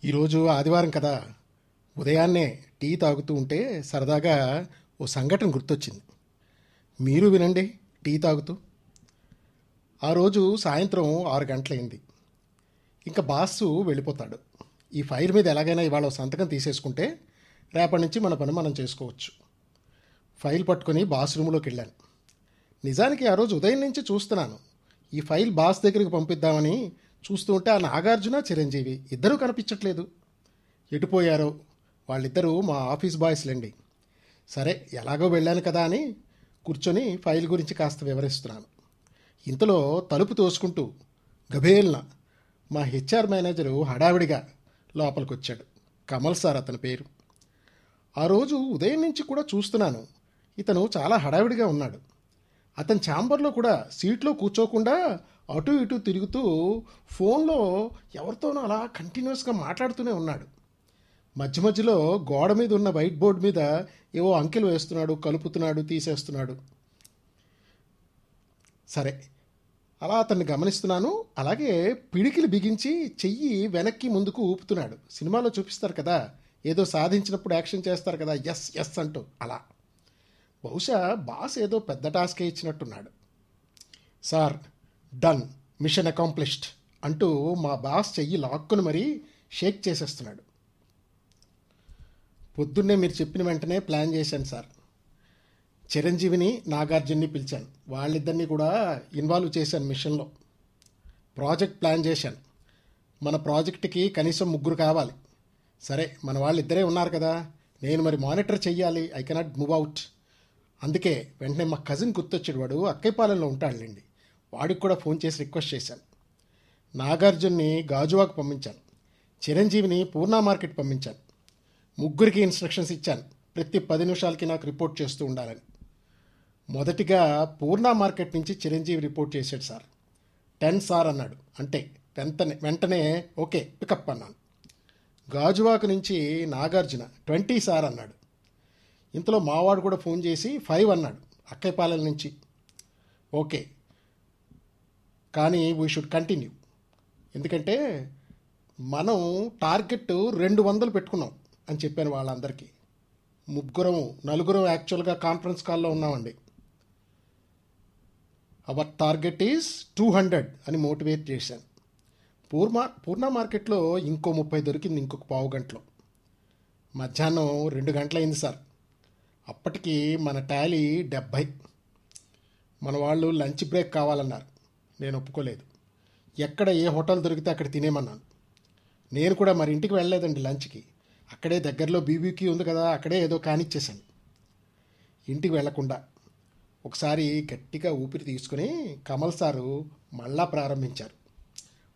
ఈరోజు ఆదివారం కదా. ఉదయాన్నే టీ తాగుతూ ఉంటే సరదాగా ఓ సంఘటన గుర్తొచ్చింది. మీరు వినండి. టీ తాగుతూ ఆ రోజు సాయంత్రం 6 గంటలైంది. ఇంకా బాసు వెళ్ళిపోతాడు. ఈ ఫైల్ మీద ఎలాగైనా ఇవాళ ఓ సంతకం తీసేసుకుంటే రేపటి నుంచి మన పని మనం చేసుకోవచ్చు. ఫైల్ పట్టుకొని బాస్ రూమ్లోకి వెళ్ళాను. నిజానికి ఆ రోజు ఉదయం నుంచి చూస్తున్నాను. ఈ ఫైల్ బాస్ దగ్గరికి పంపిద్దామని చూస్తూ ఉంటే ఆ నాగార్జున, చిరంజీవి ఇద్దరూ కనిపించట్లేదు. ఎటుపోయారో. వాళ్ళిద్దరూ మా ఆఫీస్ బాయ్స్లండి. సరే, ఎలాగో వెళ్ళాను కదా అని కూర్చొని ఫైల్ గురించి కాస్త వివరిస్తున్నాను. ఇంతలో తలుపు తోసుకుంటూ గభేల్న మా హెచ్ఆర్ మేనేజరు హడావిడిగా లోపలికొచ్చాడు. కమల్ సార్ అతని పేరు. ఆ రోజు ఉదయం నుంచి కూడా చూస్తున్నాను, ఇతను చాలా హడావిడిగా ఉన్నాడు. అతని ఛాంబర్లో కూడా సీట్లో కూర్చోకుండా అటు ఇటు తిరుగుతూ ఫోన్లో ఎవరితోనో అలా కంటిన్యూస్గా మాట్లాడుతూనే ఉన్నాడు. మధ్య మధ్యలో గోడ మీద ఉన్న వైట్ బోర్డు మీద ఏవో అంకెలు వేస్తున్నాడు, కలుపుతున్నాడు, తీసేస్తున్నాడు. సరే, అలా అతన్ని గమనిస్తున్నాను. అలాగే పిడికిలు బిగించి చెయ్యి వెనక్కి ముందుకు ఊపుతున్నాడు. సినిమాలో చూపిస్తారు కదా, ఏదో సాధించినప్పుడు యాక్షన్ చేస్తారు కదా, ఎస్ ఎస్ అంటూ. అలా బహుశా బాస్ ఏదో పెద్ద టాస్కే ఇచ్చినట్టున్నాడు. సార్, డన్, మిషన్ అకాంప్లిష్డ్ అంటూ మా బాస్ చెయ్యి లాక్కుని మరీ షేక్ చేసేస్తున్నాడు. పొద్దున్నే మీరు చెప్పిన వెంటనే ప్లాన్ చేశాను సార్. చిరంజీవిని, నాగార్జున్ని పిలిచాను. వాళ్ళిద్దరినీ కూడా ఇన్వాల్వ్ చేశాను మిషన్లో. ప్రాజెక్ట్ ప్లాన్ చేశాను. మన ప్రాజెక్ట్కి కనీసం 3 కావాలి. సరే, మన వాళ్ళిద్దరే ఉన్నారు కదా, నేను మరి మానిటర్ చెయ్యాలి. I cannot move out. అందుకే వెంటనే మా కజిన్ గుర్తొచ్చాడు. వాడు అక్కైపాలెంలో ఉంటాడులేండి. వాడికి కూడా ఫోన్ చేసి రిక్వెస్ట్ చేశాను. నాగార్జున్ని గాజువాకు పంపించాను. చిరంజీవిని పూర్ణ మార్కెట్ పంపించాను. 3కి ఇన్స్ట్రక్షన్స్ ఇచ్చాను. ప్రతి 10 నిమిషాలకి నాకు రిపోర్ట్ చేస్తూ ఉండాలని. మొదటిగా పూర్ణ మార్కెట్ నుంచి చిరంజీవి రిపోర్ట్ చేశాడు. సార్ 10 సార్ అన్నాడు. అంటే వెంటనే ఓకే పికప్ అన్నాను. గాజువాకు నుంచి నాగార్జున 20 సార్ అన్నాడు. ఇంతలో మావాడు కూడా ఫోన్ చేసి 5 అన్నాడు. అక్కైపాలెం నుంచి. ఓకే, కానీ వీ షుడ్ కంటిన్యూ. ఎందుకంటే మనం టార్గెట్ 200 పెట్టుకున్నాం అని చెప్పాను వాళ్ళందరికీ. 4 యాక్చువల్గా కాన్ఫరెన్స్ కాల్లో ఉన్నామండి. అవర్ టార్గెట్ ఈజ్ 200 అని మోటివేట్ చేశాను. పూర్ణ మార్కెట్లో ఇంకో 30 దొరికింది ఇంకొక పావు గంటలో. మధ్యాహ్నం 2 గంటలైంది సార్. అప్పటికి మన టాలీ 70. మన వాళ్ళు లంచ్ బ్రేక్ కావాలన్నారు. నేను ఒప్పుకోలేదు. ఎక్కడ ఏ హోటల్ దొరికితే అక్కడ తినేమన్నాను. నేను కూడా మరి ఇంటికి వెళ్ళలేదండి లంచ్కి. అక్కడే దగ్గరలో బీబీక్యూ ఉంది కదా, అక్కడే ఏదో కానిచ్చేసాను. ఇంటికి వెళ్లకుండా ఒకసారి గట్టిగా ఊపిరి తీసుకుని కమల్ సారు మళ్ళా ప్రారంభించారు.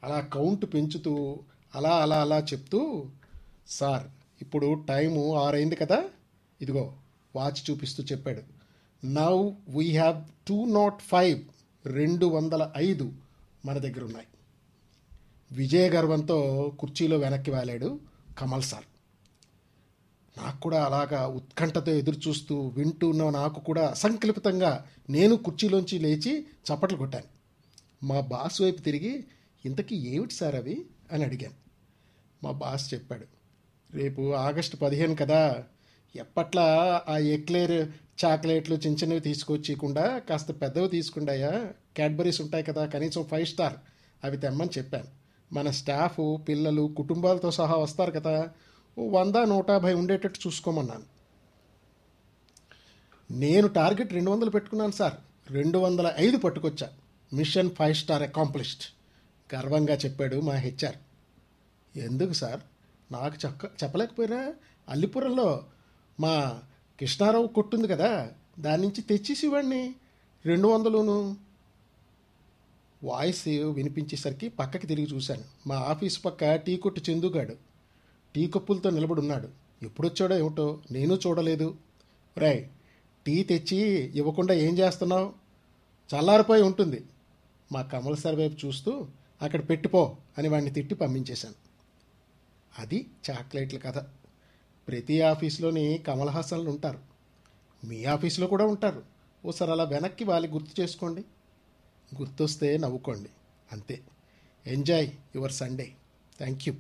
అలా కౌంట్ పెంచుతూ అలా అలా అలా చెప్తూ, సార్ ఇప్పుడు టైము 6 అయింది కదా, ఇదిగో వాచ్ చూపిస్తూ చెప్పాడు. నౌ వీ హ్యావ్ 205 205 మన దగ్గర ఉన్నాయి. విజయ గర్వంతో కుర్చీలో వెనక్కి వాలాడు కమల్ సార్. నాకు కూడా అలాగా ఉత్కంఠతో ఎదురు చూస్తూ వింటున్న నాకు కూడా అసంకల్పితంగా నేను కుర్చీలోంచి లేచి చప్పట్లు కొట్టాను. మా బాస్ వైపు తిరిగి, ఇంతకీ ఏమిటి సార్ అవి అని అడిగాను. మా బాస్ చెప్పాడు, రేపు ఆగస్టు 15 కదా, ఎప్పట్లా ఆ ఎక్లేర్ చాక్లెట్లు చిన్న చిన్నవి తీసుకొచ్చికుండా కాస్త పెద్దవి తీసుకుండాయా, క్యాడ్బరీస్ ఉంటాయి కదా, కనీసం 5 స్టార్ అవి తెమ్మని చెప్పాను. మన స్టాఫ్, పిల్లలు, కుటుంబాలతో సహా వస్తారు కదా, 100 150 ఉండేటట్టు చూసుకోమన్నాను. నేను టార్గెట్ 200 పెట్టుకున్నాను సార్. 205 పట్టుకొచ్చా. మిషన్ 5 స్టార్ అకాంప్లిష్డ్ గర్వంగా చెప్పాడు మా హెచ్ఆర్. ఎందుకు సార్, నాకు చెప్పలేకపోయినా అల్లిపురంలో మా కృష్ణారావు కొట్టుంది కదా, దాని నుంచి తెచ్చేసి ఇవ్వండి 200ను. వాయిస్ వినిపించేసరికి పక్కకి తిరిగి చూశాను. మా ఆఫీస్ పక్క టీ కొట్టు చందుగాడు టీ కప్పులతో నిలబడున్నాడు. ఎప్పుడొచ్చాడో ఏమిటో, నేను చూడలేదు. రై, టీ తెచ్చి ఇవ్వకుండా ఏం చేస్తున్నావు, చల్లారిపోయి ఉంటుంది. మా కమల్ సార్ వైపు చూస్తూ అక్కడ పెట్టిపో అని వాడిని తిట్టి పంపించేశాను. అది చాక్లెట్ల కథ. ప్రతి ఆఫీస్లోని కమల్ హాసన్లు ఉంటారు. మీ ఆఫీస్లో కూడా ఉంటారు. ఓసారి అలా వెనక్కి వాలి గుర్తు చేసుకోండి. గుర్తొస్తే నవ్వుకోండి. అంతే. Enjoy your Sunday. Thank you.